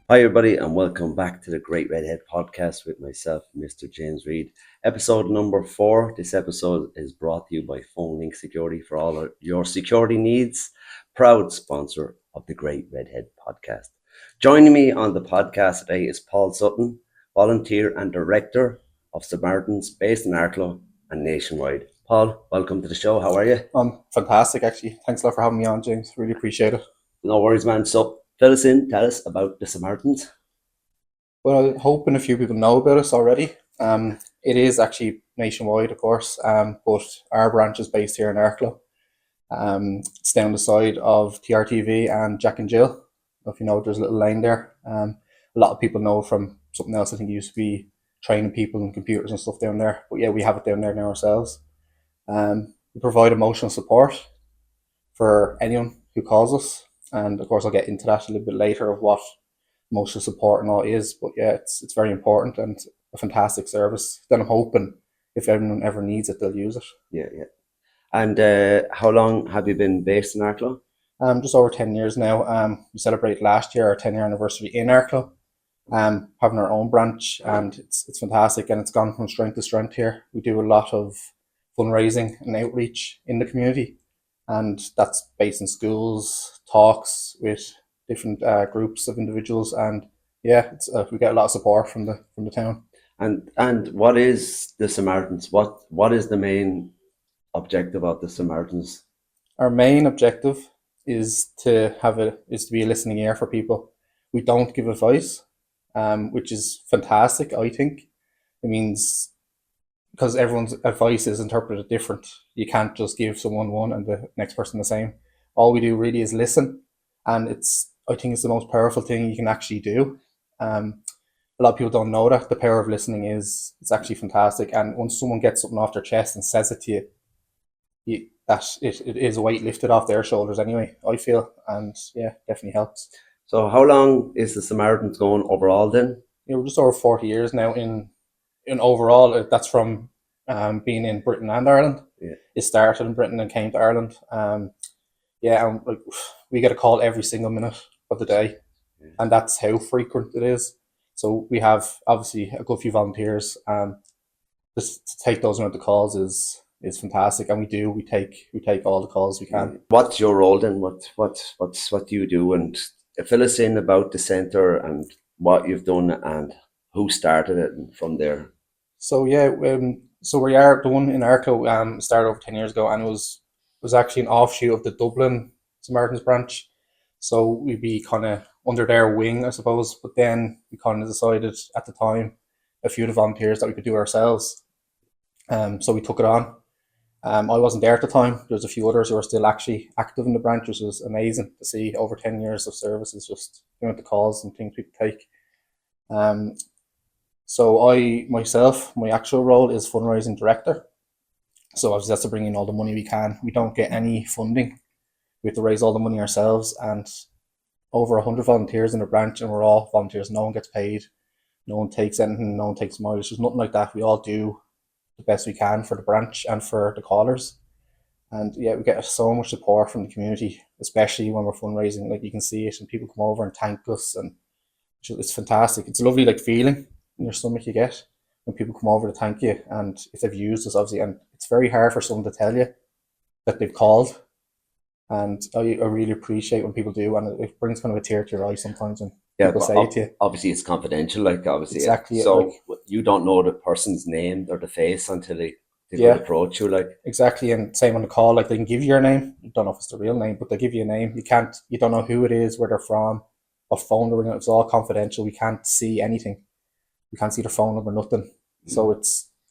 Hi, everybody, and welcome back to the Great Redhead Podcast with myself, Mr. James Reid. Episode number 4. This episode is brought to you by PhoneLink Security for all of your security needs. Proud sponsor of the Great Redhead Podcast. Joining me on the podcast today is Paul Sutton, volunteer and director of Samaritans based in Arklow and nationwide. Paul, welcome to the show. How are you? Fantastic, actually. Thanks a lot for having me on, James. Really appreciate it. No worries, man. So, fill us in. Tell us about the Samaritans. Well, I'm hoping a few people know about us already. It is actually nationwide, of course, but our branch is based here in Arklow. It's down the side of TRTV and Jack and Jill. If you know, there's a little lane there. A lot of people know from something else. I think it used to be training people and computers and stuff down there. But yeah, we have it down there now ourselves. We provide emotional support for anyone who calls us. And of course, I'll get into that a little bit later of what emotional support and all is. But yeah, it's very important and a fantastic service. Then I'm hoping if anyone ever needs it, they'll use it. Yeah. And how long have you been based in Arklow? Just over 10 years now. We celebrated last year our 10-year anniversary in Arklow. Having our own branch, and it's fantastic, and it's gone from strength to strength here. We do a lot of fundraising and outreach in the community, and that's based in schools, talks with different groups of individuals, and yeah, we get a lot of support from the town. And what is the Samaritans? What is the main objective of the Samaritans? Our main objective is to be a listening ear for people. We don't give advice, which is fantastic, I think. It means because everyone's advice is interpreted different. You can't just give someone one and the next person the same. All we do really is listen, and I think it's the most powerful thing you can actually do. A lot of people don't know that the power of listening it's actually fantastic. And once someone gets something off their chest and says it to you, that it is a weight lifted off their shoulders anyway, I feel, and yeah, definitely helps. So how long is the Samaritans going overall then? We're just over 40 years now in overall. That's from being in Britain and Ireland. Yeah. It started in Britain and came to Ireland. And we get a call every single minute of the day, and that's how frequent it is. So we have obviously a good few volunteers. Just to take those amount of calls is fantastic, and we take all the calls we can. What's your role then? What do you do? And fill us in about the centre and what you've done and who started it, and from there. So yeah, so we are the one in Arklow. Started over 10 years ago, and it was actually an offshoot of the Dublin Samaritans branch. So we'd be kind of under their wing, I suppose. But then we kind of decided at the time, a few of the volunteers, that we could do ourselves. So we took it on. I wasn't there at the time. There's a few others who are still actually active in the branch, which is amazing to see. Over 10 years of service is just the calls and things people take. So my actual role is fundraising director. So obviously that's to bring in all the money we can. We don't get any funding. We have to raise all the money ourselves, and over 100 volunteers in the branch, and we're all volunteers. No one gets paid. No one takes anything. No one takes mileage. There's nothing like that. We all do the best we can for the branch and for the callers. And yeah, we get so much support from the community, especially when we're fundraising. Like, you can see it, and people come over and thank us, and it's fantastic. It's a lovely feeling in your stomach you get when people come over to thank you, and if they've used us, obviously. And it's very hard for someone to tell you that they've called, and I really appreciate when people do, and it brings kind of a tear to your eye sometimes when people say it to you. Obviously it's confidential, obviously. Exactly. So you don't know the person's name or the face until they approach you, Exactly. And same on the call, they can give you your name. You don't know if it's the real name, but they give you a name. You don't know who it is, where they're from, what phone they're ringing. It's all confidential. We can't see anything. We can't see their phone number, nothing. So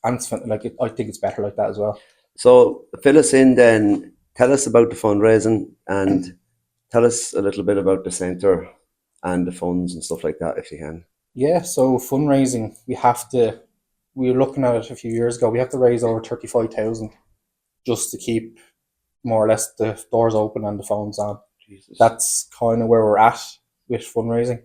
I think it's better like that as well. So fill us in then. Tell us about the fundraising, and tell us a little bit about the centre and the funds and stuff like that, if you can. Yeah, so fundraising, we were looking at it a few years ago. We have to raise over 35,000 just to keep more or less the doors open and the phones on. Jesus. That's kind of where we're at with fundraising.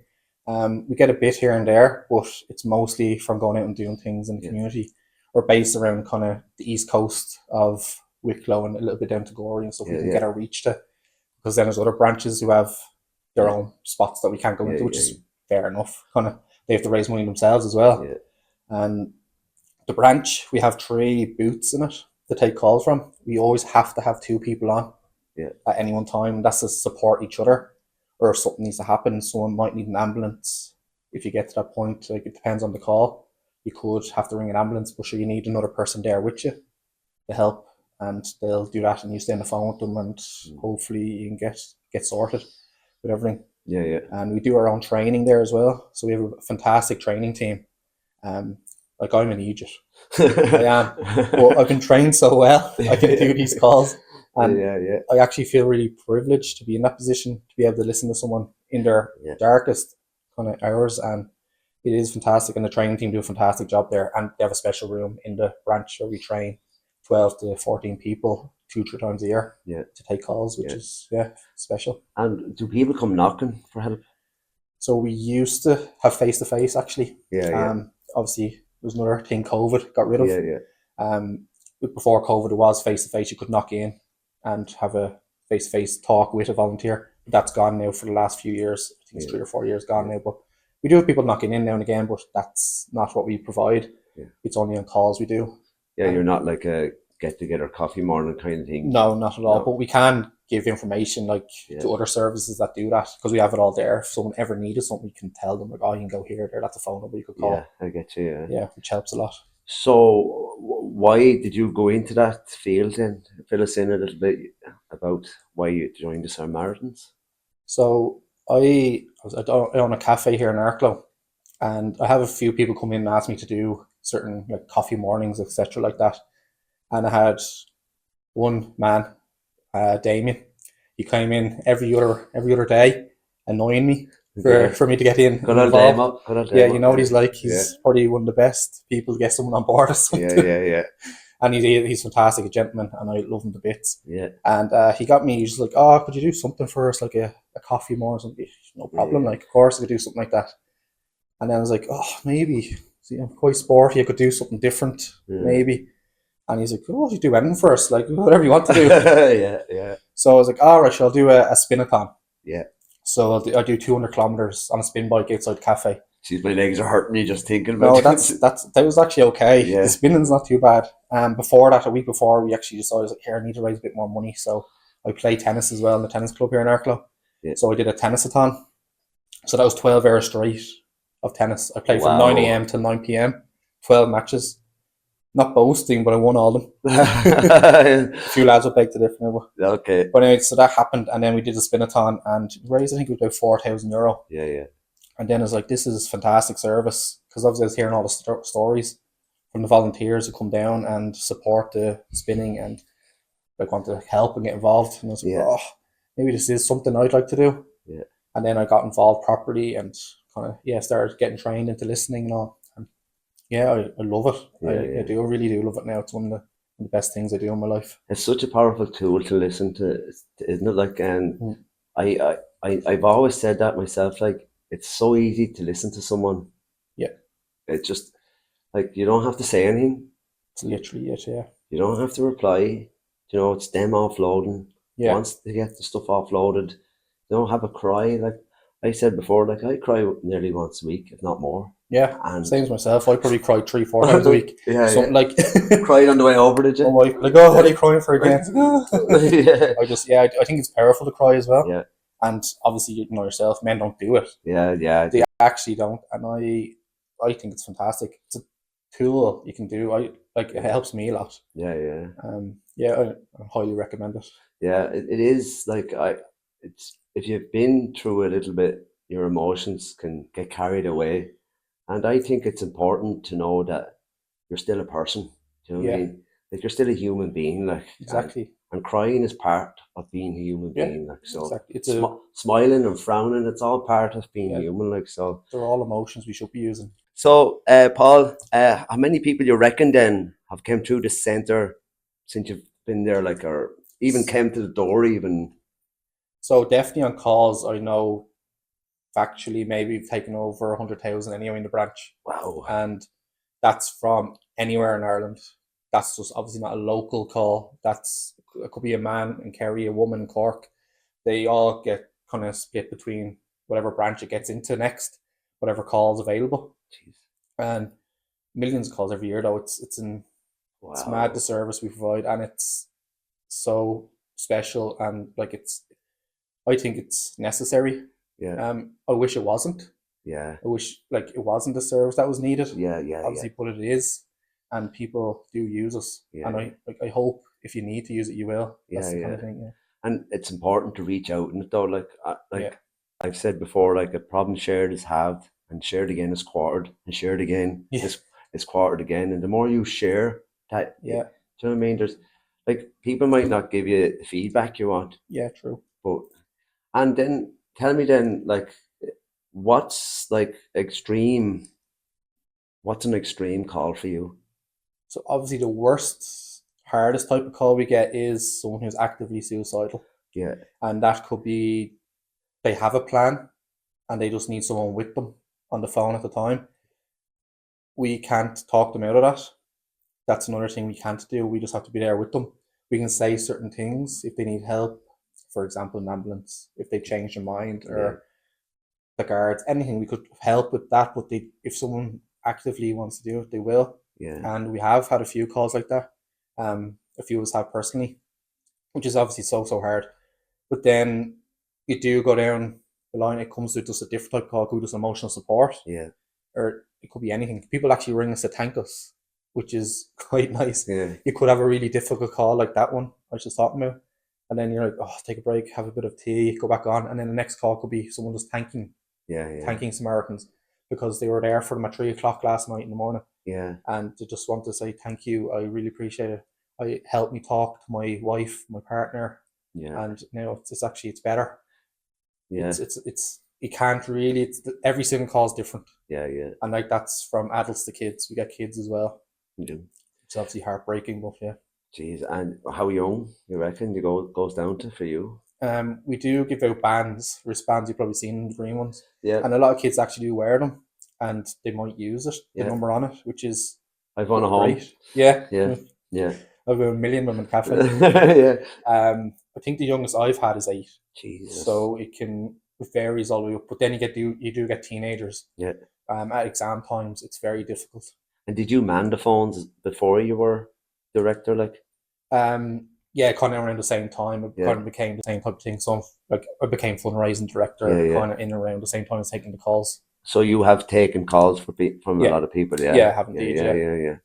We get a bit here and there, but it's mostly from going out and doing things in the community. We're based around kind of the east coast of Wicklow and a little bit down to Gorey and stuff. We can get our reach to, because then there's other branches who have their own spots that we can't go into, which is fair enough. Kind of, they have to raise money themselves as well. Yeah. And the branch, we have 3 booths in it to take calls from. We always have to have 2 people on at any one time. That's to support each other. Or if something needs to happen, someone might need an ambulance. If you get to that point, like it depends on the call. You could have to ring an ambulance, but sure, you need another person there with you to help, and they'll do that, and you stay on the phone with them, and hopefully you can get sorted with everything. Yeah. And we do our own training there as well. So we have a fantastic training team. Like I'm an idiot. I am. But I've been trained so well. I can do these calls. And I actually feel really privileged to be in that position, to be able to listen to someone in their darkest kind of hours. And it is fantastic. And the training team do a fantastic job there. And they have a special room in the branch where we train 12 to 14 people 2-3 times a year to take calls, which is special. And do people come knocking for help? So we used to have face-to-face actually. Obviously, there was another thing COVID got rid of. Before COVID, it was face-to-face. You could knock in and have a face-to-face talk with a volunteer. But that's gone now for the last few years. I think it's 3 or 4 years gone now. But we do have people knocking in now and again, but that's not what we provide. It's only on calls we do. Yeah, you're not like a get-together coffee morning kind of thing. No, not at all. But we can give information to other services that do that, because we have it all there. If someone ever needed something, we can tell them, like, oh, you can go here, there, that's a phone number you could call. Yeah, I get you, Yeah, which helps a lot. So why did you go into that field then? Fill us in a little bit about why you joined the Samaritans. So I own a cafe here in Arklow, and I have a few people come in and ask me to do certain like coffee mornings, etc. like that. And I had one man, Damien. He came in every other day, annoying me for me to get in. Good old Damo. Yeah, you know what he's like. He's probably one of the best people to get someone on board or something. Yeah. And he's fantastic, a gentleman, and I love him to bits. Yeah. And he got me, he's like, oh, could you do something for us, like a coffee more or something? No problem, like, of course I could do something like that. And then I was like, oh, maybe. See, I'm quite sporty, I could do something different, maybe. And he's like, oh, you do anything for us, like, whatever you want to do. Yeah. So I was like, all right, I'll do a spin-a-thon. Yeah. So I'll do 200 kilometers on a spin bike outside the cafe. Jeez, my legs are hurting me just thinking about it. No, that was actually okay. Yeah. The spinning's not too bad. Before that, a week before, we actually decided, like, here, I need to raise a bit more money. So I play tennis as well in the tennis club here in Arklow. Yeah. So I did a tennis-a-thon. So that was 12 hours straight of tennis. I played from 9 a.m. to 9 p.m, 12 matches. Not boasting, but I won all of them. A few lads will beg to differ now. Okay. But anyway, so that happened, and then we did a spin-a-thon, and raised, I think it was about €4,000. Yeah. And then I was like, this is fantastic service, because obviously I was hearing all the stories from the volunteers who come down and support the spinning and like want to help and get involved. And I was like, oh, maybe this is something I'd like to do. Yeah. And then I got involved properly and kind of started getting trained into listening and all. And I love it. I do. I really do love it now. It's one of the best things I do in my life. It's such a powerful tool to listen to, isn't it? Like, I've always said that myself. Like, it's so easy to listen to someone. Yeah. It's just like, you don't have to say anything. It's literally it. Yeah. You don't have to reply. You know, it's them offloading. Yeah. Once they get the stuff offloaded, they don't have a cry. Like I said before, like I cry nearly once a week, if not more. Yeah, and same as myself. I probably cry 3-4 times a week. Something like cried on the way over, did you? Oh, like, oh, what are you crying for again? I think it's powerful to cry as well. Yeah. And obviously, you know yourself, men don't do it. Yeah. They actually don't, and I think it's fantastic. It's a tool you can do. It helps me a lot. Yeah. I highly recommend it. Yeah, it is like it's if you've been through a little bit, your emotions can get carried away. And I think it's important to know that you're still a person. Do you know what I mean? Like, you're still a human being. Like, exactly. And crying is part of being a human being. Like, so exactly. It's smiling and frowning, it's all part of being human. Like, so they're all emotions we should be using. So, Paul, how many people you reckon then have come through the centre since you've been there, like, or even came to the door even? So definitely on calls, I know factually maybe we've taken over 100,000 anyway in the branch. Wow. And that's from anywhere in Ireland. That's just obviously not a local call. It could be a man in Kerry, a woman in Cork. They all get kind of split between whatever branch it gets into next. whatever calls available. Jeez. And millions of calls every year, though. It's mad Wow. the service we provide, and it's so special, and like I think it's necessary. Yeah. I wish it wasn't. Yeah. I wish like it wasn't the service that was needed. Yeah. Yeah. Obviously, but it is, and people do use us. Yeah. And I hope if you need to use it, you will. That's the kind of thing. And it's important to reach out in it though. Like Yeah. I've said before, like a problem shared is halved, and shared again is quartered, and shared again Yeah. is quartered again. And the more you share that, Yeah. do you know what I mean? There's like people might not give you the feedback you want, Yeah. True. but and then tell me then like what's like extreme. What's an extreme call for you? So obviously, the worst, hardest type of call we get is someone who's actively suicidal, Yeah. and that could be they have a plan and they just need someone with them on the phone at the time. We can't talk them out of that. That's another thing we can't do. We just have to be there with them. We can say certain things if they need help, for example, an ambulance, if they change their mind, or the guards, anything. We could help with that, but if someone actively wants to do it, they will. Yeah. And we have had a few calls like that. A few of us have personally, which is obviously so hard. But then you do go down the line, it comes to just a different type of call, could be just emotional support. Yeah. Or it could be anything. People actually ring us to thank us, which is quite nice. Yeah. You could have a really difficult call like that one I was just talking about. And then you're like, oh, take a break, have a bit of tea, go back on. And then the next call could be someone just thanking Samaritans because they were there for them at 3 o'clock last night in the morning. Yeah. And they just want to say thank you. I really appreciate it. It helped me talk to my wife, my partner. Yeah. And now it's better. Yeah. It's you can't really. Every single call is different. Yeah. Yeah. And like that's from adults to kids. We get kids as well. Yeah. It's obviously heartbreaking, but yeah. Jeez, and how young you reckon you goes down to for you? We do give out bands, wristbands. You've probably seen the green ones. Yeah. And a lot of kids actually do wear them, and they might use it, the Yeah. number on it, which is I've one at home. great. Yeah. Yeah. Yeah. I've got a million of them in the cafe. Yeah. I think the youngest I've had is 8. Jesus. So it varies all the way up. But then you do get teenagers. Yeah. At exam times, it's very difficult. And did you man the phones before you were director? Like, yeah, kind of around the same time. It kind of became the same type of thing. So like I became fundraising director kind of in and around the same time as taking the calls. So you have taken calls from a lot of people, yeah? Yeah, I have indeed, yeah.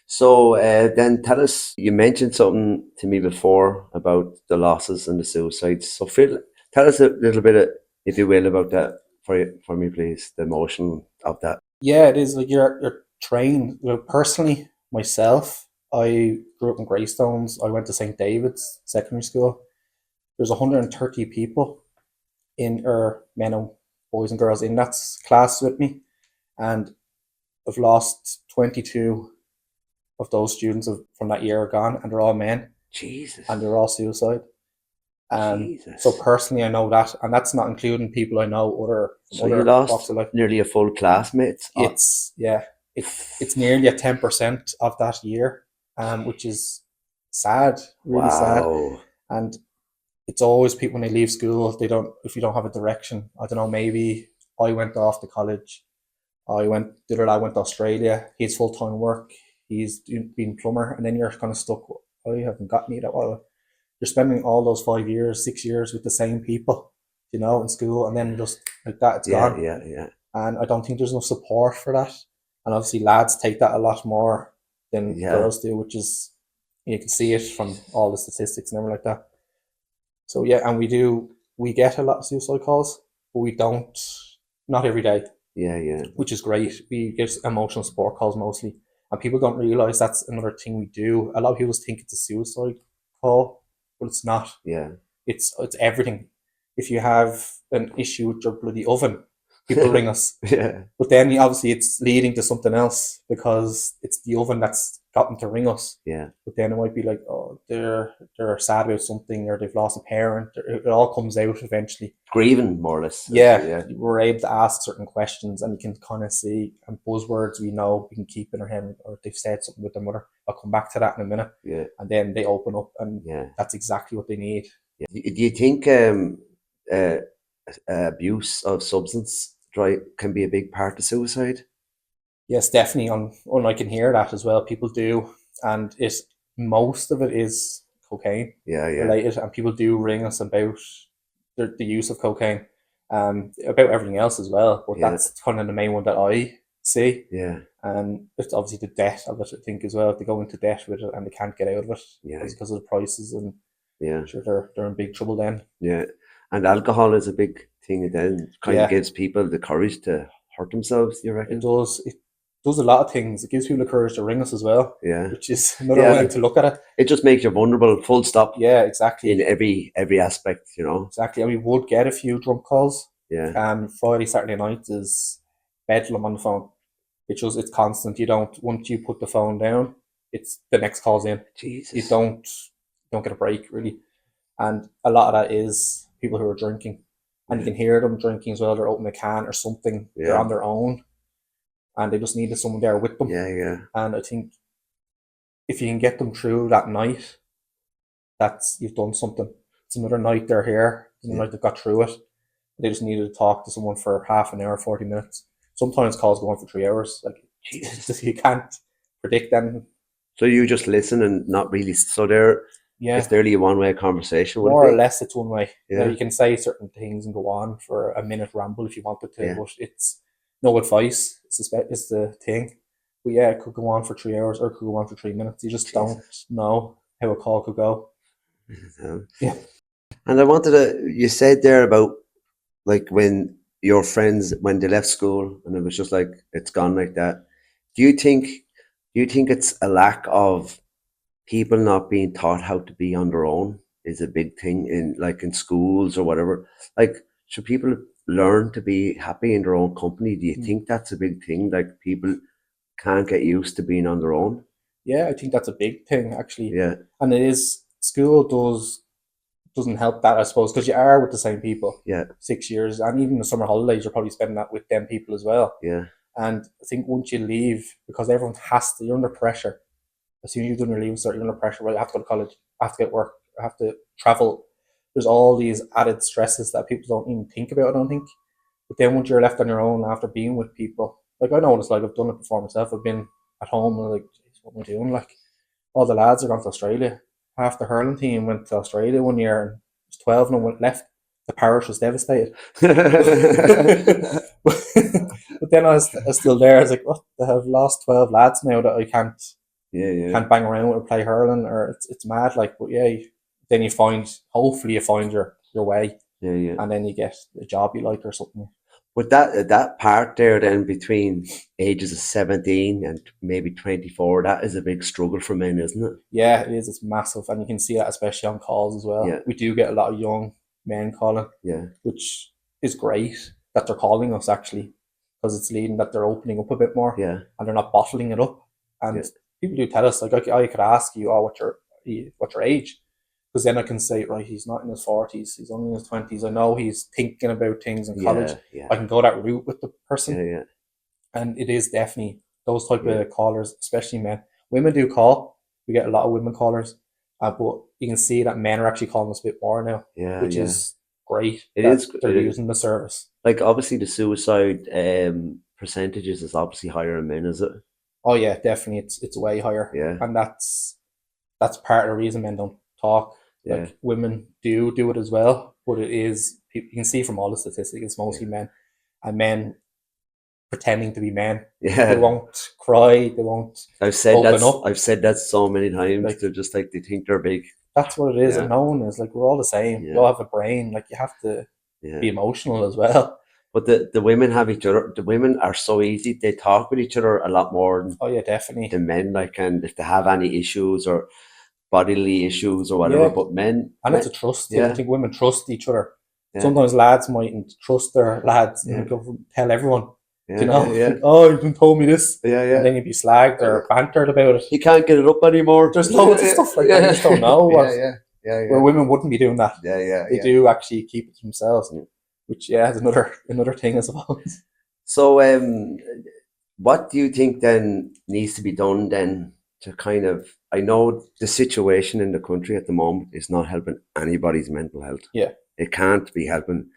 So then tell us, you mentioned something to me before about the losses and the suicides. So Phil, tell us a little bit, if you will, about that for me, please, the emotion of that. Yeah, it is like you're trained. Personally, myself, I grew up in Greystones. I went to St. David's Secondary School. There's 130 people in men and boys and girls in that class with me, and I've lost 22 of those students from that year are gone, and they're all men. Jesus. And they're all suicide. Jesus. So personally, I know that, and that's not including people I know So you lost nearly a full classmate. It's nearly at 10% of that year, which is sad, really sad. And it's always people when they leave school, if you don't have a direction. I don't know, maybe I went off to college. The other lad went to Australia. He has full-time work. He's been plumber, and then you're kind of stuck. I haven't got me that well. You're spending all those 5 years, 6 years with the same people, in school, and then just like that, it's gone. Yeah. And I don't think there's enough support for that. And obviously lads take that a lot more than girls do, which is, you can see it from all the statistics and everything like that. So yeah, and we get a lot of suicide calls, but we don't, not every day. Yeah. Which is great. We get emotional support calls mostly. And people don't realise that's another thing we do. A lot of people think it's a suicide call, but it's not. Yeah. It's everything. If you have an issue with your bloody oven, people ring us. Yeah. But then obviously it's leading to something else because it's the oven that's got them to ring us. Yeah. But then it might be like, oh, they're sad about something, or they've lost a parent. It all comes out eventually. Grieving, more or less. Yeah. We're able to ask certain questions, and you can kind of see, and buzzwords we know we can keep in our head, or if they've said something with their mother. I'll come back to that in a minute. Yeah. And then they open up, and that's exactly what they need. Yeah. Do you think abuse of substance can be a big part of suicide. Yes, definitely. On I can hear that as well. People do, and most of it is cocaine Yeah, yeah, related, and people do ring us about the use of cocaine, about everything else as well. But yeah, that's kind of the main one that I see, yeah, and it's obviously the debt of it. I think as well. If they go into debt with it and they can't get out of it, yeah, because of the prices, and yeah, sure they're in big trouble then. yeah. And alcohol is a big thing. It then kind of Yeah, gives people the courage to hurt themselves. You it reckon? does. It does a lot of things. It gives people the courage to ring us as well, Yeah, which is another yeah. way to look at it. It just makes you vulnerable. Full stop. Yeah, In exactly. every aspect. Exactly. And we would get a few drunk calls. Yeah. Friday, Saturday night is bedlam on the phone. It's constant. You don't once you put the phone down, it's the next call's in. You Jesus. don't get a break really. And a lot of that is people who are drinking. And you Yeah. can hear them drinking as well. They're opening a can or something. They're Yeah. on their own and they just needed someone there with them. Yeah. Yeah. And I think if you can get them through that night, you've done something. It's another night they're here, it's another Yeah. night they've got through it. They just needed to talk to someone for half an hour, 40 minutes. Sometimes calls go on for 3 hours. Like Jesus. you can't predict them. So you just listen and not really. So it's Yeah, nearly a one-way conversation, would more it or be? less it's one way. Now Yeah. you can say certain things and go on for a minute ramble if you wanted to, Yeah. but it's no advice. It's the thing. But yeah, it could go on for 3 hours or it could go on for 3 minutes. You just don't Jesus. know how a call could go. Um, Yeah. and I wanted to. You said there about like when your friends when they left school and it was just like it's gone like that. Do you think? Do you think it's a lack of people not being taught how to be on their own is a big thing in schools or whatever. Like, should people learn to be happy in their own company? Do you think that's a big thing? Like people can't get used to being on their own? Yeah, I think that's a big thing actually, Yeah, and it is. School doesn't help that, I suppose, because you are with the same people yeah, 6 years, and even the summer holidays, you're probably spending that with them people as well. yeah, And I think once you leave, because everyone has to, you're under pressure. As soon as you've done your leaving cert, you're under pressure. Right, I have to go to college, I have to get work, I have to travel. There's all these added stresses that people don't even think about, I don't think. But then once you're left on your own after being with people, like I know what it's like, I've done it before myself. I've been at home and like, what am I doing? Like, all the lads are gone to Australia. Half the hurling team went to Australia one year and there's 12 of them went left. The parish was devastated. But then I was still there. I was like, what? They have lost 12 lads now that I yeah, yeah, can't bang around with or play hurling, or it's mad. Like, but yeah, then hopefully you find your way, yeah, yeah. and then you get a job you like or something. But that part there then between ages of 17 and maybe 24, that is a big struggle for men, isn't it? Yeah, it is. It's massive, and you can see that especially on calls as well. Yeah, We do get a lot of young men calling, yeah, which is great that they're calling us actually, because it's leading that they're opening up a bit more yeah, and they're not bottling it up. yeah. And people do tell us, like, I could ask you, oh, what's your age? Because then I can say, right, he's not in his 40s, he's only in his 20s. I know he's thinking about things in college. Yeah, yeah, I can go that route with the yeah, person. yeah, And it is definitely those type yeah, of callers, especially men. Women do call. We get a lot of women callers, but you can see that men are actually calling us a bit more now, yeah, which yeah. is great It that is. they're using the service. Like obviously the suicide percentages is obviously higher in men, is it? Oh yeah, definitely, it's way higher, Yeah, and that's part of the reason men don't talk. yeah, Like women do it as well, but it is you can see from all the statistics, it's mostly yeah, men, and men pretending to be men. They yeah. won't cry. They won't open up. I've said that so many times. Like They're just like they think they're big. that's what it is, Yeah, and no one is. Like we're all the same. We yeah, all have a brain. Like you have to yeah. be emotional as well. But the women have each other. The women are so easy. They talk with each other a lot more Oh yeah, definitely. than men. Like, and if they have any issues or bodily issues or whatever, Yeah, but and it's a trust thing. I yeah, think women trust each other. yeah, Sometimes lads mightn't trust their lads and yeah, they go tell everyone. You yeah, yeah, know, yeah, like, oh, you've been told me this, yeah, and yeah. then you'd be slagged or bantered about it. He can't get it up anymore. There's loads of stuff like that. You just don't know Yeah, what. yeah, yeah, Where yeah, women wouldn't be doing that. yeah, yeah, They yeah. do actually keep it to themselves, Yeah. which yeah is another thing I suppose. So, what do you think then needs to be done then to kind of? I know the situation in the country at the moment is not helping anybody's mental health. Yeah, It can't be helping.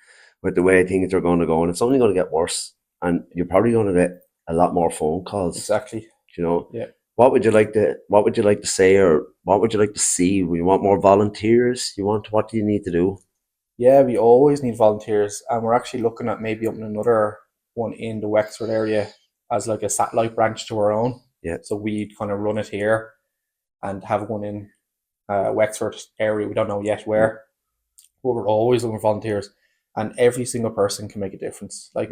with the way things are going to go, and it's only going to get worse. And you're probably going to get a lot more phone calls. Exactly. You know, Yeah. What would you like to say, or what would you like to see? You want more volunteers? What do you need to do? Yeah, we always need volunteers, and we're actually looking at maybe opening another one in the Wexford area as like a satellite branch to our own. Yeah. So we kind of run it here and have one in Wexford area. We don't know yet where, but we're always looking for volunteers, and every single person can make a difference. Like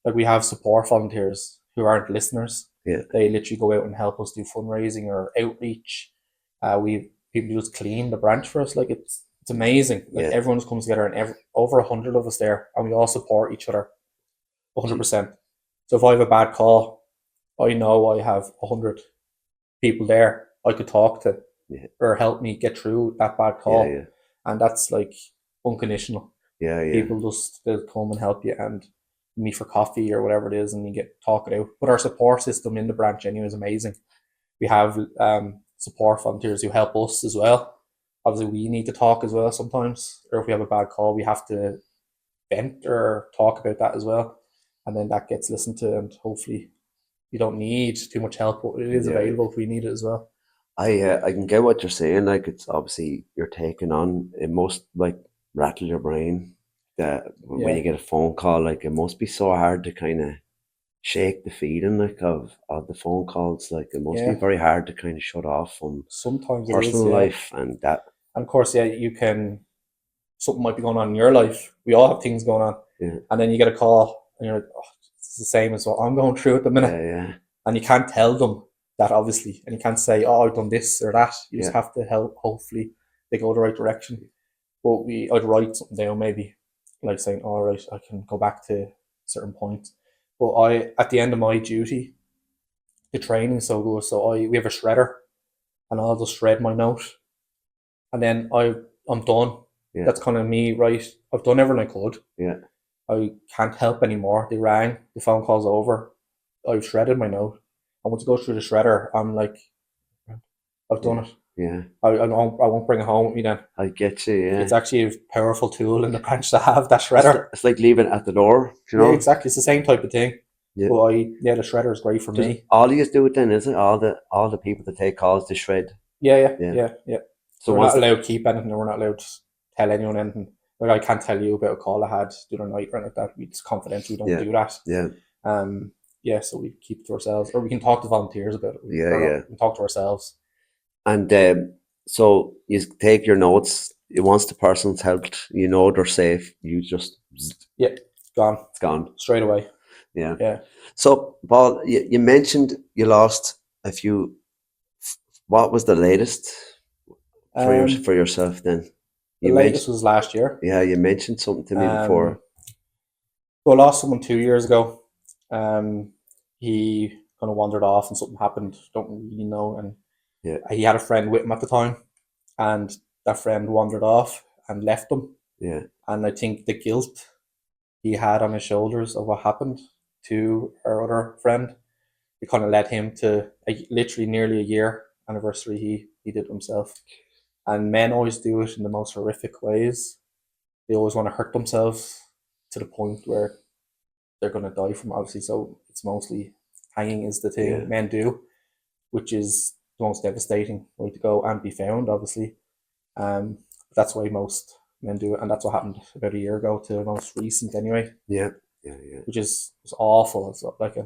we have support volunteers who aren't listeners. Yeah. They literally go out and help us do fundraising or outreach. We people just clean the branch for us. Like it's amazing. Like everyone just comes together, and over 100 of us there, and we all support each other 100%. So if I have a bad call, I know I have 100 people there I could talk to or help me get through that bad call. And that's like unconditional. People just they'll come and help you and meet for coffee or whatever it is, and you get talk it out. But our support system in the branch anyway is amazing. We have support volunteers who help us as well. Obviously, we need to talk as well sometimes, or if we have a bad call, we have to vent or talk about that as well, and then that gets listened to, and hopefully you don't need too much help, but it is available if we need it as well. I can get what you're saying. Like, it's obviously you're taking on, it must like rattle your brain that when you get a phone call, like it must be so hard to kind of shake the feeling like of the phone calls. Like it must be very hard to kind of shut off from sometimes personal life and that. And of course, you can, something might be going on in your life. We all have things going on. And then you get a call and you're like, oh, it's the same as what I'm going through at the minute. And you can't tell them that, obviously. And you can't say, oh, I've done this or that. You just have to help. Hopefully they go the right direction. But I'd write something down, maybe like saying, all right, I can go back to a certain point. But at the end of my duty, the training is so good. So we have a shredder, and I'll just shred my note, and then I'm done. That's kind of me, right? I've done everything I could. I can't help anymore. They rang, the phone call's over. I've shredded my note. I want to go through the shredder. I'm like, I've done it. I won't bring it home with me then. I get you. It's actually a powerful tool in the branch to have, that shredder. It's like leaving it at the door, you know? Yeah, exactly. It's the same type of thing. But the shredder is great for me. All you do it then, is it? All the people that take calls to shred. Yeah. So we're not allowed to keep anything, and we're not allowed to tell anyone anything. Like, I can't tell you about a call I had the other night or anything like that. It's confidential. We don't do that. So we keep it to ourselves, or we can talk to volunteers about it. We can talk to ourselves. And so you take your notes. Once the person's helped, you know they're safe. You just gone. It's gone straight away. Yeah. So, Paul, you mentioned you lost a few. What was the latest for yourself then? The latest was last year. Yeah, you mentioned something to me before. So I lost someone 2 years ago. He kind of wandered off and something happened. Don't really know. And he had a friend with him at the time, and that friend wandered off and left him. And I think the guilt he had on his shoulders of what happened to our other friend, it kind of led him to literally nearly a year anniversary he did himself. And men always do it in the most horrific ways. They always want to hurt themselves to the point where they're going to die from, obviously. So it's mostly hanging is the thing men do, which is the most devastating way to go and be found, obviously. That's why most men do it, and that's what happened about a year ago to the most recent anyway. Which is awful. It's like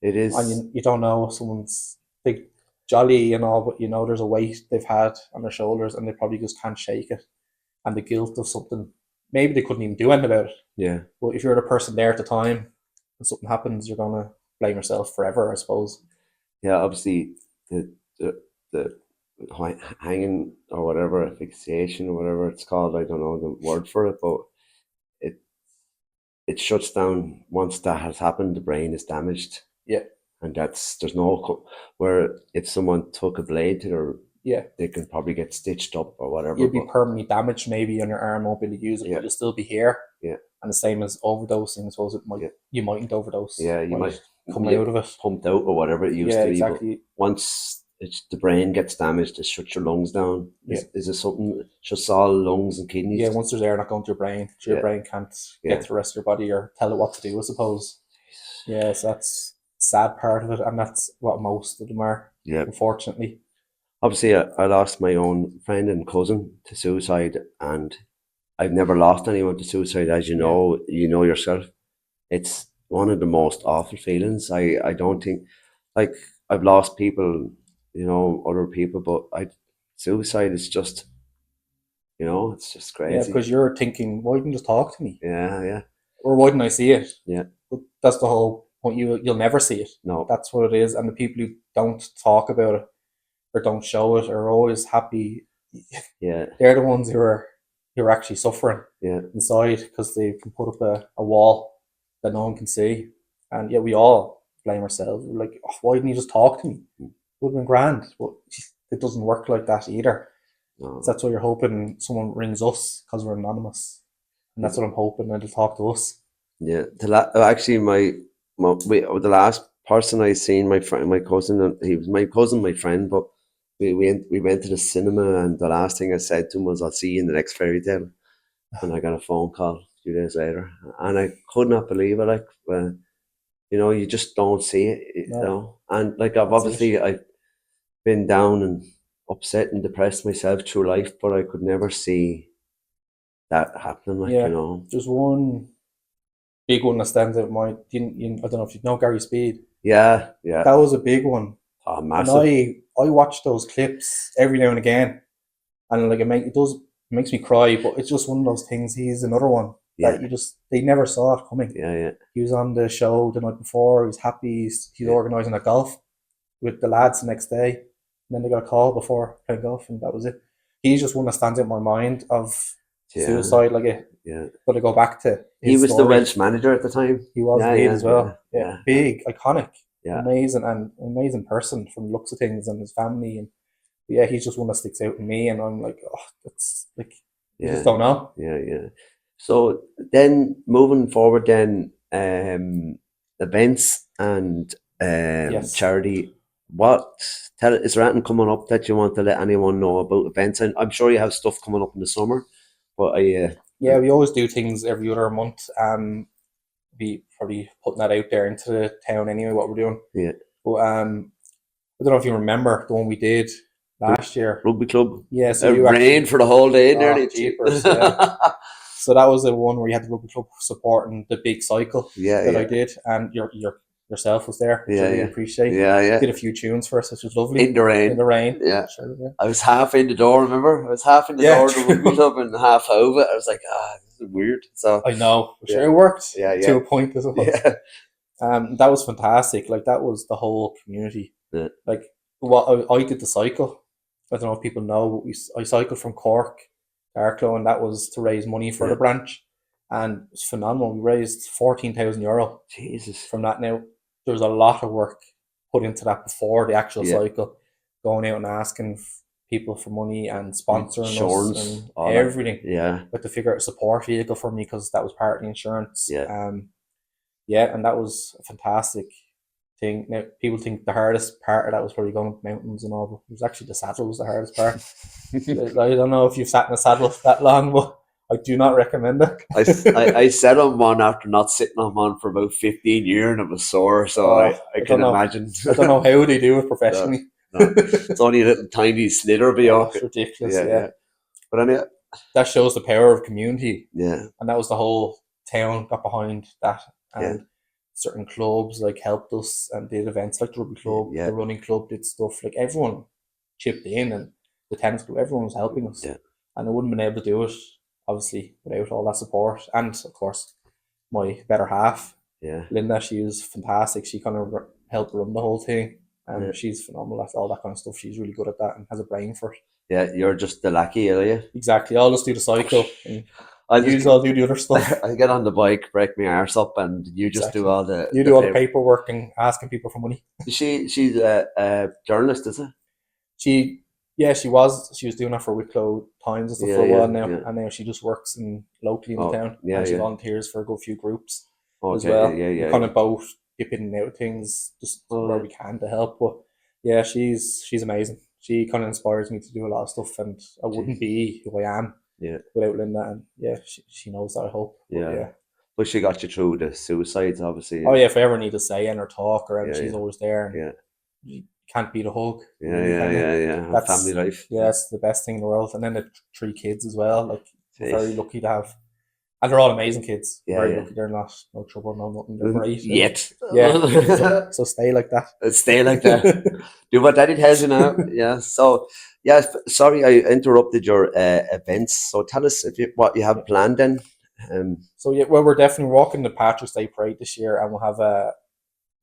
it is, and you don't know, someone's big jolly and all, but you know there's a weight they've had on their shoulders, and they probably just can't shake it, and the guilt of something. Maybe they couldn't even do anything about it. But if you're the person there at the time and something happens, you're gonna blame yourself forever, I suppose. Obviously the hanging or whatever, asphyxiation or whatever it's called, I don't know the word for it, but it shuts down once that has happened. The brain is damaged. And there's no, where if someone took a blade to their, they can probably get stitched up or whatever. You'd be permanently damaged maybe on your arm, won't be able to use it, but you'll still be here. And the same as overdosing, I suppose you mightn't overdose. You might come out of it pumped out or whatever it used to be. Exactly. But once it's the brain gets damaged, it shuts your lungs down. Yeah. Is it something that shuts all lungs and kidneys? Yeah, once there's air not going to your brain, so your Yeah. brain can't Yeah. get to the rest of your body or tell it what to do, I suppose. Yeah, so that's the sad part of it, and that's what most of them are, Yeah. unfortunately. Obviously, I lost my own friend and cousin to suicide, and I've never lost anyone to suicide, as you know, yourself. It's one of the most awful feelings. I don't think, like, I've lost people, other people, but suicide is just, it's just Yeah, crazy. because you're thinking, why didn't you just talk to me? Yeah. Or why didn't I see it? Yeah. But that's the whole point. You'll never see it. No. That's what it is. And the people who don't talk about it or don't show it are always happy. Yeah. They're the ones who are actually suffering inside, because they can put up a wall that no one can see. And yet we all blame ourselves. We're like, oh, why didn't you just talk to me? It would have been grand. But it doesn't work like that either. No. So that's why you're hoping someone rings us because we're anonymous. And that's what I'm hoping, and they'll talk to us. Yeah. Actually, the last person I seen, my friend, my cousin, he was my cousin, my friend, but we went to the cinema, and the last thing I said to him was, "I'll see you in the next fairy tale." And I got a phone call a few days later, and I could not believe it. Like, you just don't see it, No. And like, I've been down and upset and depressed myself through life, but I could never see that happening. Like, There's one big one that stands out in my. I don't know if you know Gary Speed. Yeah. That was a big one. Oh, And massive. I watch those clips every now and again, and like it makes me cry. But it's just one of those things. He's another one that they never saw it coming. Yeah. He was on the show the night before. He was happy. He's organising a golf with the lads the next day. And then they got a call before playing golf, and that was it. He's just one that stands out in my mind of suicide. Like got to go back to. He was story. the Welsh manager at the time. He was lead as well. Yeah. Big, iconic, Yeah. amazing person from the looks of things, and his family, and he's just one that sticks out to me. And I'm like, oh, that's like, you just don't know. Yeah. So then moving forward, then events and charity. Is there anything coming up that you want to let anyone know about events? And I'm sure you have stuff coming up in the summer, but we always do things every other month. Be probably putting that out there into the town anyway, what we're doing. Yeah. But I don't know if you remember the one we did last year. Rugby club. Yeah, so it rained for the whole day nearly. Jeepers, yeah. So that was the one where you had the rugby club supporting the big cycle that I did, and yourself was there, which I really appreciate. Yeah. Did a few tunes for us, which was lovely. In the rain. Yeah. I was half in the door, remember? I was half in the door of the rugby club and half out of it. I was like, this is weird. So I know. Sure, it worked to a point as well. Yeah. That was fantastic. Like, that was the whole community. Yeah. Like, I did the cycle. I don't know if people know, but I cycled from Cork to Arklow, and that was to raise money for the branch. And it was phenomenal. We raised €14,000. Jesus. From that. Now, there was a lot of work put into that before the actual cycle, going out and asking people for money and sponsoring insurance, us and everything. Yeah. But to figure out a support vehicle for me, because that was part of the insurance. Yeah. And that was a fantastic thing. Now, people think the hardest part of that was probably going up mountains and all, but it was actually the saddle was the hardest part. I don't know if you've sat in a saddle that long, but I do not recommend it. I sat on one after not sitting on one for about 15 years, and it was sore, so I can imagine. I don't know how they do it professionally. No. It's only a little tiny slither beyond. It's ridiculous, yeah. But anyway, that shows the power of community. Yeah. And that was the whole town got behind that. And certain clubs helped us and did events like the rugby club, the running club did stuff. Like, everyone chipped in, and the tennis club, everyone was helping us. Yeah. And I wouldn't have been able to do it, obviously, without all that support. And of course, my better half, Linda, she was fantastic. She kind of helped run the whole thing. And she's phenomenal at all that kind of stuff. She's really good at that and has a brain for it. Yeah, you're just the lackey, are you? Exactly. I'll just do the cycle. I'll do the other stuff. I get on the bike, break my arse up, and you just do all the... You do all the paperwork and asking people for money. She's a journalist, is it? She was. She was doing that for Wicklow Times and stuff for a while now. Yeah. And now she just works locally in the town. Yeah, and she volunteers for a good few groups as well. Yeah. Kind of both dipping out things just where we can to help. But Yeah, she's amazing. She kind of inspires me to do a lot of stuff, and I wouldn't be who I am Yeah, without Linda. And yeah, she knows that, I hope. But yeah. yeah. But she got you through the suicides, obviously. Oh yeah, if I ever need to say in or talk or anything, Yeah, she's yeah, always there, and yeah, you can't beat a hug. You yeah, really yeah, can. yeah, yeah. And family That's life. yeah, it's the best thing in the world. And then the three kids as well. Like we're very Jeez. lucky to have, and they're all amazing kids. Yeah, Very yeah. lucky. They're not no trouble, no nothing. They're great. And Yet. yeah, so stay like that. Stay like that. Do what daddy tells you now. Yeah. So, yeah. Sorry, I interrupted your events. So tell us what you have planned then. So yeah, well, we're definitely walking the Patrick's Day Parade this year, and we'll have a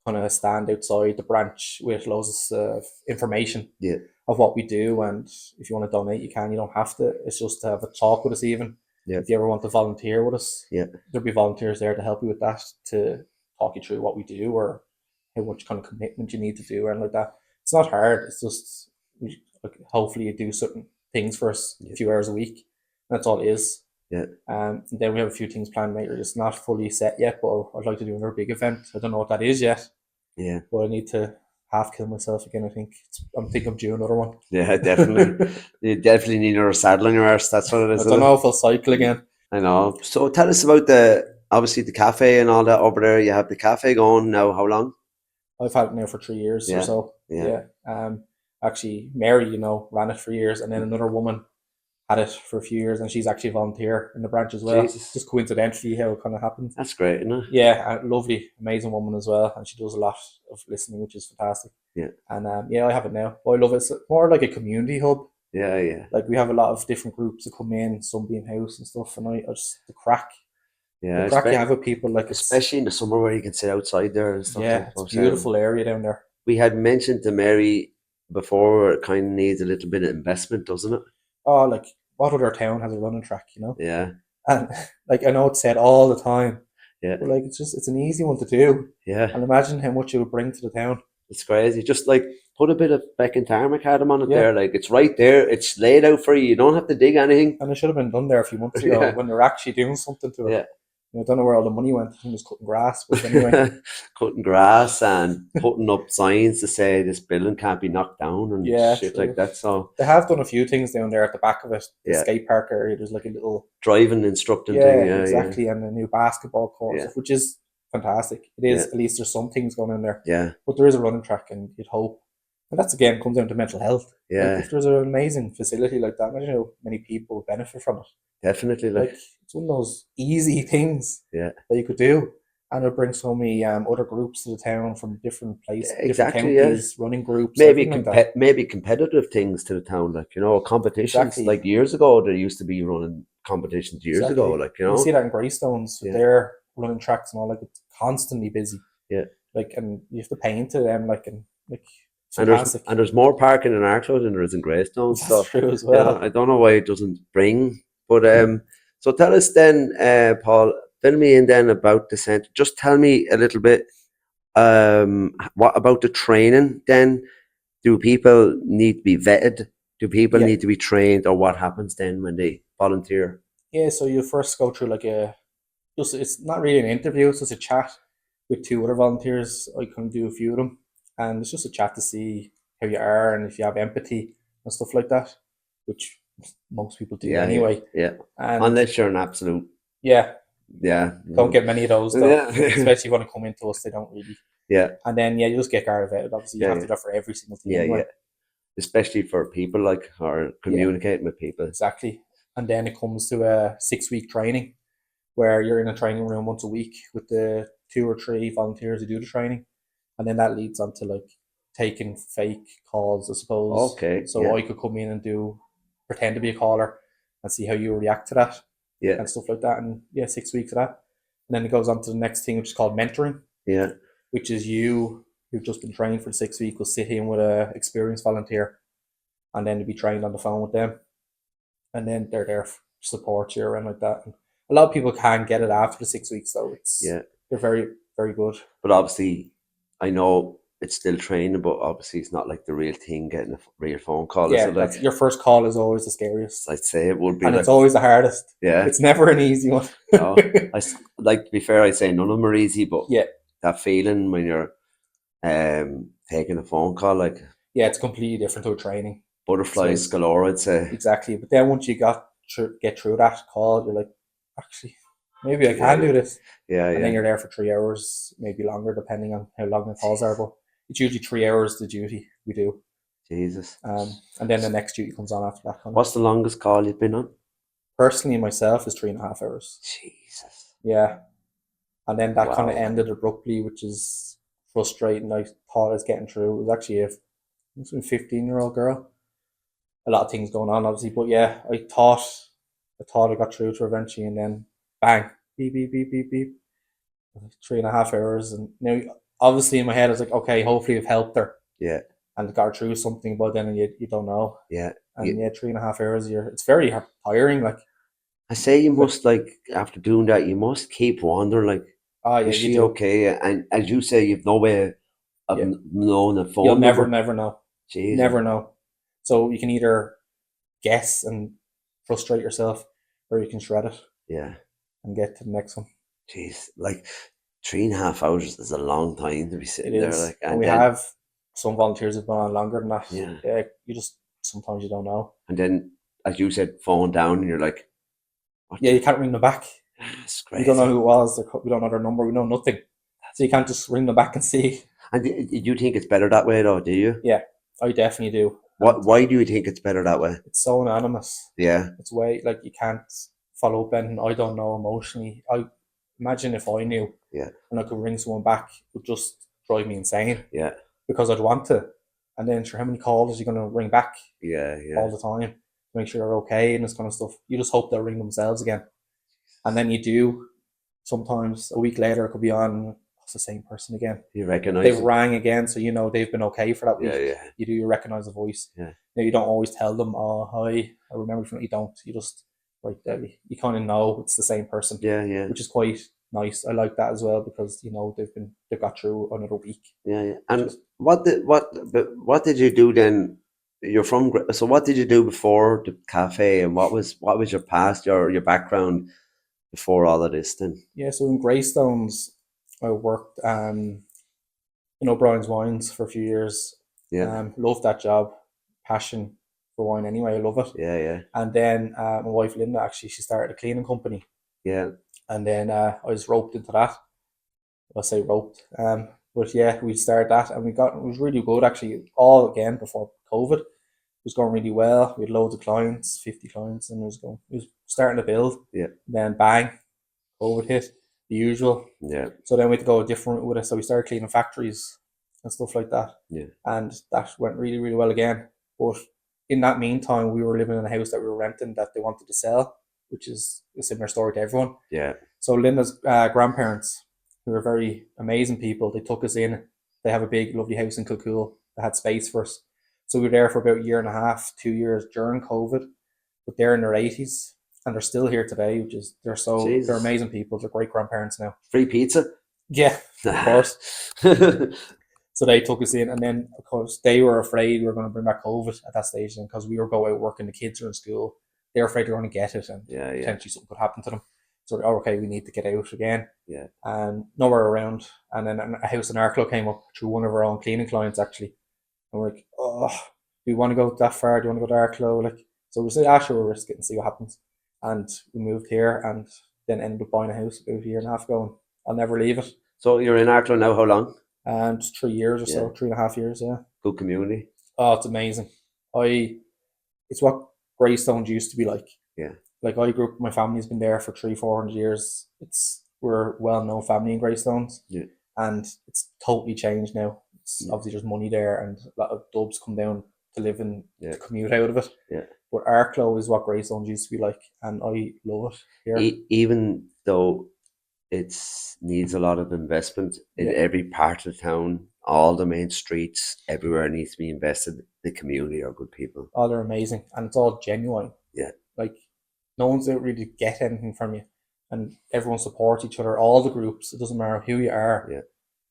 kind of a stand outside the branch with loads of information Yeah. of what we do. And if you want to donate, you can. You don't have to. It's just to have a talk with us, even. Yeah. If you ever want to volunteer with us, Yeah. there'll be volunteers there to help you with that, to talk you through what we do or how much kind of commitment you need to do, and like that. It's not hard. It's just like, hopefully you do certain things for us a few hours a week. That's all it is. Yeah. And then we have a few things planned later. It's not fully set yet, but I'd like to do another big event. I don't know what that is yet. Yeah. But I need to half kill myself again. I think I'm due another one. Yeah, definitely. You definitely need another saddle on your arse. That's what it is. I don't know if I'll cycle again. I know. So tell us about obviously the cafe and all that over there. You have the cafe going now. How long? I've had it now for 3 years or so. Yeah. Actually, Mary, ran it for years, and then another woman had it for a few years, and she's actually a volunteer in the branch as well. Jesus. Just coincidentally how it kind of happened. That's great, isn't it? Yeah, a lovely, amazing woman as well, and she does a lot of listening, which is fantastic. Yeah. And I have it now. I love it. It's more like a community hub. Yeah, yeah. Like we have a lot of different groups that come in, some being house and stuff, and I just the crack you have with people, like especially in the summer where you can sit outside there and stuff. Yeah, it's a beautiful area down there. We had mentioned to Mary before, it kind of needs a little bit of investment, doesn't it? Oh, like what other town has a running track, Yeah. And like I know it's said all the time. Yeah. But like it's an easy one to do. Yeah. And imagine how much it would bring to the town. It's crazy. Just like put a bit of Beck tarmac Adam on it there. Like it's right there. It's laid out for you. You don't have to dig anything. And it should have been done there a few months ago when they're actually doing something to it. Yeah. I don't know where all the money went. I think it was cutting grass. But anyway. Cutting grass and putting up signs to say this building can't be knocked down and shit like that. So they have done a few things down there at the back of it. The skate park area. There's like a little driving instructing thing. Yeah, exactly. And a new basketball court, which is fantastic. It is. At least there's some things going in there. Yeah. But there is a running track, and you'd hope. And that's again comes down to mental health. Yeah. Like if there's an amazing facility like that, imagine how many people benefit from it. Definitely. Like it's one of those easy things that you could do. And it'll bring so many other groups to the town from different places, different counties, running groups. Maybe like maybe competitive things to the town, like competitions. Like years ago, there used to be running competitions years ago. Like you see that in Greystones with their running tracks and all. Like it's constantly busy. Yeah. Like and you have to pay into them. And there's more parking in Arklow than there is in Greystones. That's true as well. I don't know why it doesn't bring. But so tell us then, Paul. Fill me in then about the centre. Just tell me a little bit. What about the training then? Do people need to be vetted? Do people need to be trained, or what happens then when they volunteer? Yeah, so you first go through it's not really an interview. It's just a chat with 2 other volunteers. I can do a few of them, and it's just a chat to see how you are and if you have empathy and stuff like that, which most people do anyway. Yeah. And unless you're an absolute. Yeah. Don't get many of those though. Yeah. Especially when they come into us, they don't really. Yeah. And then you just get guarded out. Obviously, you have to do that for every single thing. Yeah. Especially for people or communicating with people. Exactly. And then it comes to a 6-week training where you're in a training room once a week with the 2 or 3 volunteers who do the training, and then that leads on to like taking fake calls, I suppose. Okay. So I could come in and pretend to be a caller and see how you react to that. Yeah. And stuff like that. And 6 weeks of that. And then it goes on to the next thing, which is called mentoring. Yeah. Which is you've just been trained for 6 weeks, will sit in with an experienced volunteer, and then you'll be trained on the phone with them. And then they're there to support you around like that. And a lot of people can get it after the 6 weeks though. They're very, very good. But obviously I know it's still training, but obviously it's not like the real thing, getting a real phone call. Yeah, your first call is always the scariest. I'd say it would be. And it's always the hardest. Yeah. It's never an easy one. No, to be fair, I'd say none of them are easy, but that feeling when you're taking a phone call, like. Yeah, it's completely different to a training. Butterflies So galore, I'd say. exactly. But then once you get through that call, you're like, actually, maybe I can do this. Yeah, And then yeah. you're there for 3 hours, maybe longer, depending on how long the calls are. Jesus. But it's usually 3 hours the duty we do. Jesus. And then the next duty comes on after that. Kind of. What's the longest call you've been on? Personally, myself is 3.5 hours. Jesus. Yeah. And then that kind of Wow. ended abruptly, which is frustrating. I thought I was getting through. It was actually a 15-year-old girl. A lot of things going on, obviously, but yeah, I thought I got through to her eventually, and then bang, beep beep beep beep beep, 3.5 hours, and now obviously in my head I was like, okay, hopefully I've helped her Yeah, and got her through something, but then you don't know, yeah. and yeah, 3.5 hours, it's very tiring, I say you like must, like, after doing that, you must keep wondering, like, oh yeah, is you she do, okay? And as you say, you've no way of yeah, knowing a you'll phone never number. never know, Jesus. never know. So you can either guess and frustrate yourself, or you can shred it Yeah. and get to the next one. Jeez. Like 3.5 hours is a long time to be It sitting there, is, like, and and we then have some volunteers who've been on longer than that. yeah, Yeah, you just sometimes you don't know. and then as you said, phone down, and you're like, what Yeah, the? you can't ring them back. That's We don't know crazy. who it was. We don't know their number. We know nothing. So you can't just ring them back and see. And do you think it's better that way, though? Do you? Yeah, I definitely do. What? And Why do you think it's better that way? it's so anonymous. Yeah, It's way like you can't follow up anything. I don't know emotionally. I imagine if I knew yeah, and I could ring someone back, it would just drive me insane yeah, because I'd want to. And then sure, how many calls are you going to ring back yeah, yeah, all the time to make sure they're okay and this kind of stuff? You just hope they'll ring themselves again. And then you do. Sometimes a week later, it could be on. It's the same person again. you recognize They've them? rang again, so you know they've been okay for that Yeah, week. yeah, You recognize the voice. yeah, Now you don't always tell them, "Oh, hi, I remember from." You don't. You just right there. You kind of know it's the same person, yeah, yeah, which is quite nice. I like that as well because you know they've got through another week, yeah, yeah. which And is what did you do then? You're from so what did you do before the cafe, and what was your past, your background before all of this? Then yeah. So in Greystones, I worked in O'Brien's Wines for a few years. yeah, Loved that job, passion for wine anyway. I love it. yeah, yeah, And then my wife Linda actually she started a cleaning company, yeah, and then I was roped into that. I say roped, but yeah, we started that, and it was really good actually. All again before COVID, it was going really well. We had loads of clients, 50 clients, and it was starting to build. yeah, Then bang, COVID hit, the usual. yeah, So then we had to go a different route with it. So we started cleaning factories and stuff like that, yeah, and that went really really well again. But in that meantime, we were living in a house that we were renting that they wanted to sell, which is a similar story to everyone. yeah, So Linda's grandparents, who were very amazing people, they took us in. They have a big, lovely house in Kilcool that had space for us. So we were there for about a year and a half, 2 years during COVID. But they're in their 80s and they're still here today, which is they're Jesus, amazing people. They're great grandparents now. free pizza. Yeah, of course. So they took us in, and then of course they were afraid we were going to bring back COVID at that stage, and because we were going out working, the kids are in school, they were afraid they were going to get it, and Yeah, yeah, potentially something could happen to them. So oh, okay, we need to get out again, yeah, and nowhere around. And then a house in Arklow came up through one of our own cleaning clients actually, and we're like, oh, do you want to go that far? Do you want to go to Arklow? Like, so we said, ah, sure, we'll risk it and see what happens. And we moved here, and then ended up buying a house about a year and a half ago, and I'll never leave it. So you're in Arklow now, how long? And 3 years or Yeah, so, 3.5 years, yeah. good community. Oh, it's amazing. It's what Greystones used to be like. Yeah, Like I grew up, my family's been there for 300-400 years. We're a well-known family in Greystones, yeah, and it's totally changed now. It's yeah, obviously there's money there, and a lot of dubs come down to live and yeah, to commute out of it. yeah. But Arklow is what Greystones used to be like, and I love it here. Even though it's needs a lot of investment in Yeah, every part of town, all the main streets, everywhere needs to be invested. The community are good people. oh, they're amazing, and it's all genuine. Yeah, Like no one's out really to get anything from you, and everyone supports each other. All the groups, it doesn't matter who you are. yeah,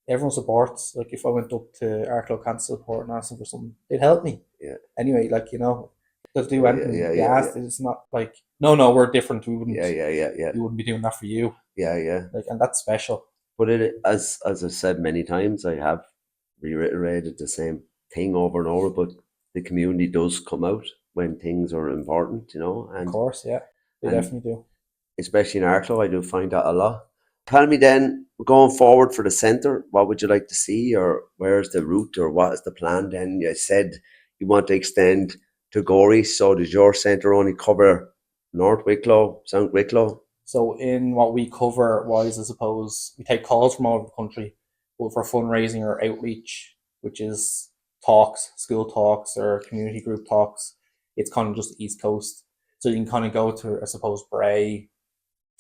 Everyone supports. Like if I went up to Arklow Cancer Support and asked them for something, they'd help me. yeah, Anyway, like they'll do yeah, yeah, anything yeah, you yeah, ask. It's not like no, we're different. yeah, yeah, yeah, yeah, We wouldn't be doing that for you. yeah, yeah. Like, and that's special. But it, as I've said many times, I have reiterated the same. thing over and over, but the community does come out when things are important, Of and course, yeah, they and definitely do. especially in Arklow, I do find that a lot. Tell me then, going forward for the centre, what would you like to see, or where's the route, or what is the plan then? You said you want to extend to Gorey, so does your centre only cover North Wicklow, South Wicklow? So in what we cover wise, I suppose, we take calls from all over the country, but for fundraising or outreach, which is talks, school talks or community group talks, it's kind of just the East Coast. So you can kind of go to, I suppose, Bray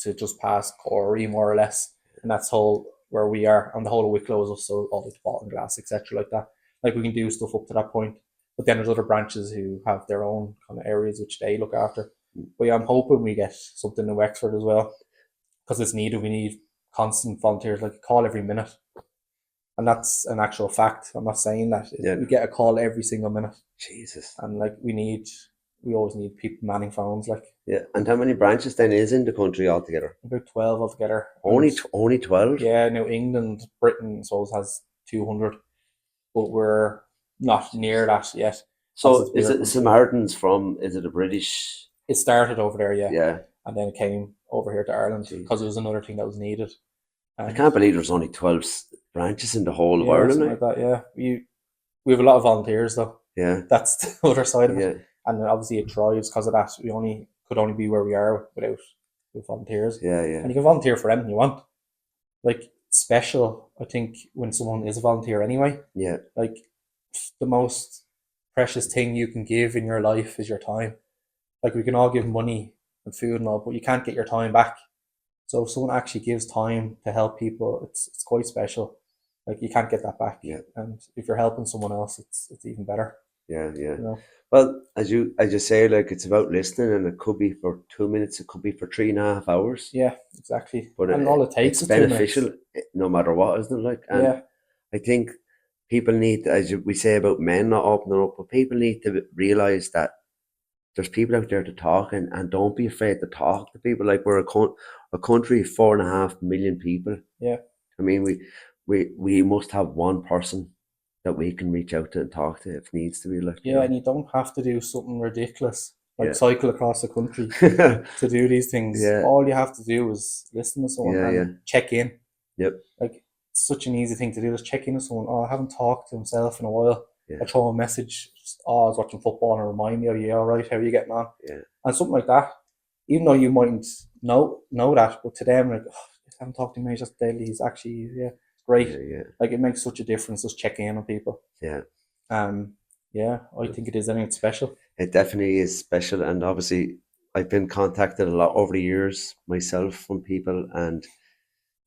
to just past Corey, more or less. And that's whole where we are. And the whole of Wicklow is also all the Bottom Glass, etc. like that. Like we can do stuff up to that point. But then there's other branches who have their own kind of areas which they look after. But yeah, I'm hoping we get something in Wexford as well, because it's needed. We need constant volunteers, like a call every minute. And that's an actual fact. I'm not saying that. Yeah. We get a call every single minute. Jesus. And like we always need people manning phones, like. Yeah. And how many branches then is in the country altogether? About 12 altogether. Only 12? Yeah, New England, Britain, so it has 200, but we're not near that yet. So is it Samaritans is it a British? It started over there, yeah. Yeah. And then it came over here to Ireland because it was another thing that was needed. I can't believe there's only 12 branches in the whole of Ireland. Like that, yeah. We have a lot of volunteers though. Yeah. That's the other side of it. Yeah. And obviously it thrives because of that. We could only be where we are with volunteers. Yeah, yeah. And you can volunteer for anything you want. Like, special, I think, when someone is a volunteer anyway. Yeah. Like, the most precious thing you can give in your life is your time. Like, we can all give money and food and all, but you can't get your time back. So if someone actually gives time to help people, it's quite special. Like, you can't get that back. Yeah. And if you're helping someone else, it's even better. Yeah, yeah. You know? Well, as you say, like, it's about listening, and it could be for 2 minutes, it could be for 3.5 hours. Yeah, exactly. But and all it takes it's is 2 minutes. beneficial no matter what, isn't it? Like, and Yeah. I think people need, as we say about men not opening up, but people need to realise that there's people out there to talk, and don't be afraid to talk to people. Like, we're a country of 4.5 million people. Yeah. I mean, we must have one person that we can reach out to and talk to if needs to be. Like, Yeah, and you don't have to do something ridiculous like Yeah. cycle across the country to do these things. Yeah. All you have to do is listen to someone and check in. Yep. Like, it's such an easy thing to do. Just check in with someone. Oh, I haven't talked to himself in a while. Yeah. I throw a message. I was watching football and remind me, are you all right? How are you getting on? Yeah. And something like that. Even though you mightn't know that, but to them, like, oh, I haven't talked to him just daily. He's actually, great. Yeah. Like, it makes such a difference just checking in on people. Yeah. I think it is anything special. It definitely is special, and obviously I've been contacted a lot over the years myself from people, and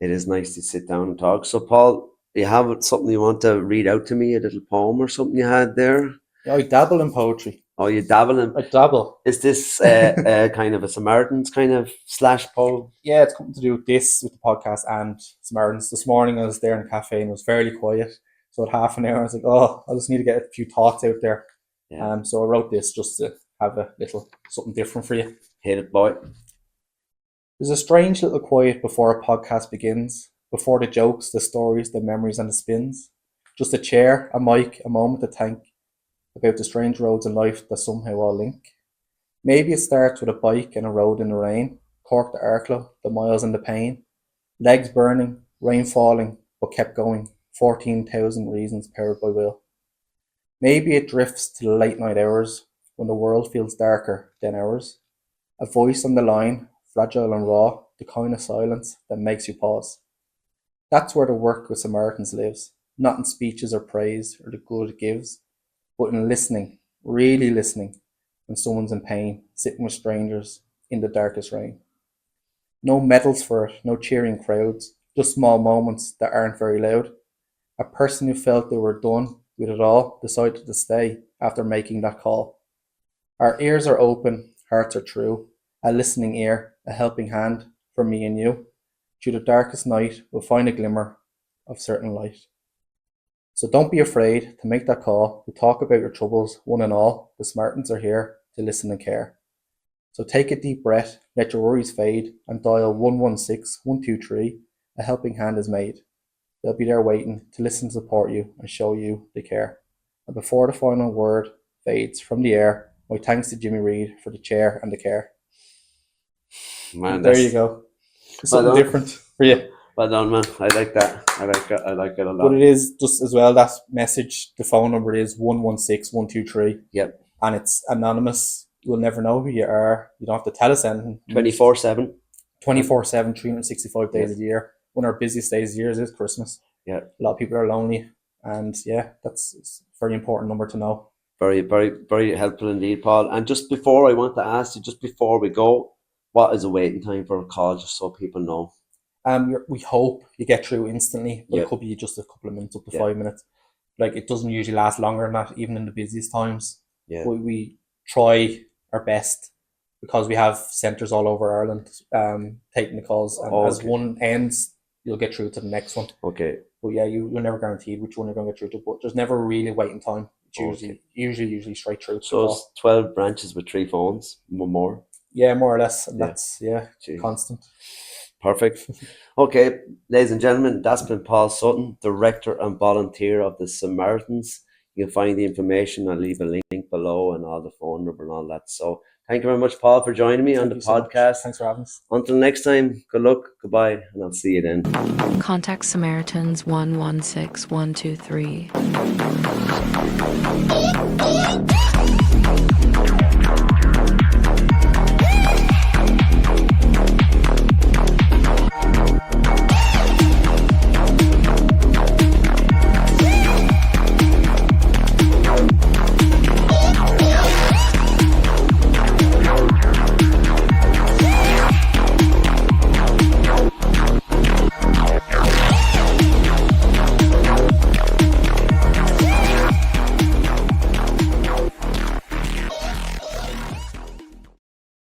it is nice to sit down and talk. So, Paul, do you have something you want to read out to me, a little poem or something you had there? Yeah, I dabble in poetry. Oh, you dabble in? I dabble. Is this kind of a Samaritans kind of / poem? Yeah, it's something to do with this, with the podcast and Samaritans. This morning I was there in a cafe and it was fairly quiet. So at half an hour I was like, oh, I just need to get a few thoughts out there. Yeah. So I wrote this just to have a little something different for you. Hit it, boy. There's a strange little quiet before a podcast begins, before the jokes, the stories, the memories and the spins. Just a chair, a mic, a moment to think about the strange roads in life that somehow all link. Maybe it starts with a bike and a road in the rain, Cork to Arklow, the miles and the pain. Legs burning, rain falling, but kept going, 14,000 reasons powered by will. Maybe it drifts to the late night hours, when the world feels darker than ours. A voice on the line, fragile and raw, the kind of silence that makes you pause. That's where the work with Samaritans lives, not in speeches or praise or the good it gives, but in listening, really listening, when someone's in pain, sitting with strangers in the darkest rain. No medals for it, no cheering crowds, just small moments that aren't very loud. A person who felt they were done with it all decided to stay after making that call. Our ears are open, hearts are true, a listening ear, a helping hand for me and you. Through the darkest night, we'll find a glimmer of certain light. So don't be afraid to make that call, to talk about your troubles, one and all. The Samaritans are here to listen and care. So take a deep breath, let your worries fade, and dial 116 123. A helping hand is made. They'll be there waiting to listen, support you, and show you they care. And before the final word fades from the air, my thanks to Jimmy Reid for the chair and the care. Man, there you go. Something well different for you. Well done, man. I like that. I like it a lot. But it is just as well, that message, the phone number is 116123. Yep. And it's anonymous. You'll never know who you are. You don't have to tell us anything. 24/7. 24/7, 365 days a year. One of our busiest days of the year is Christmas. Yeah. A lot of people are lonely. And yeah, that's a very important number to know. Very, very, very helpful indeed, Paul. And just before, I want to ask you, just before we go, what is a waiting time for a call, just so people know? We hope you get through instantly, but it could be just a couple of minutes, up to 5 minutes. Like, it doesn't usually last longer than that, even in the busiest times. Yeah. We try our best, because we have centres all over Ireland taking the calls. And as one ends, you'll get through to the next one. Okay. But yeah, you're never guaranteed which one you're going to get through to, but there's never really a waiting time. It's usually straight through. So it's 12 branches with 3 phones, one more? Yeah, more or less. And that's, constant. Perfect. Okay, ladies and gentlemen, that's been Paul Sutton, Director and Volunteer of the Samaritans. You can find the information. I'll leave a link below and all the phone number and all that. So thank you very much, Paul, for joining me on the podcast. Thanks for having us. Until next time, good luck, goodbye, and I'll see you then. Contact Samaritans 116123.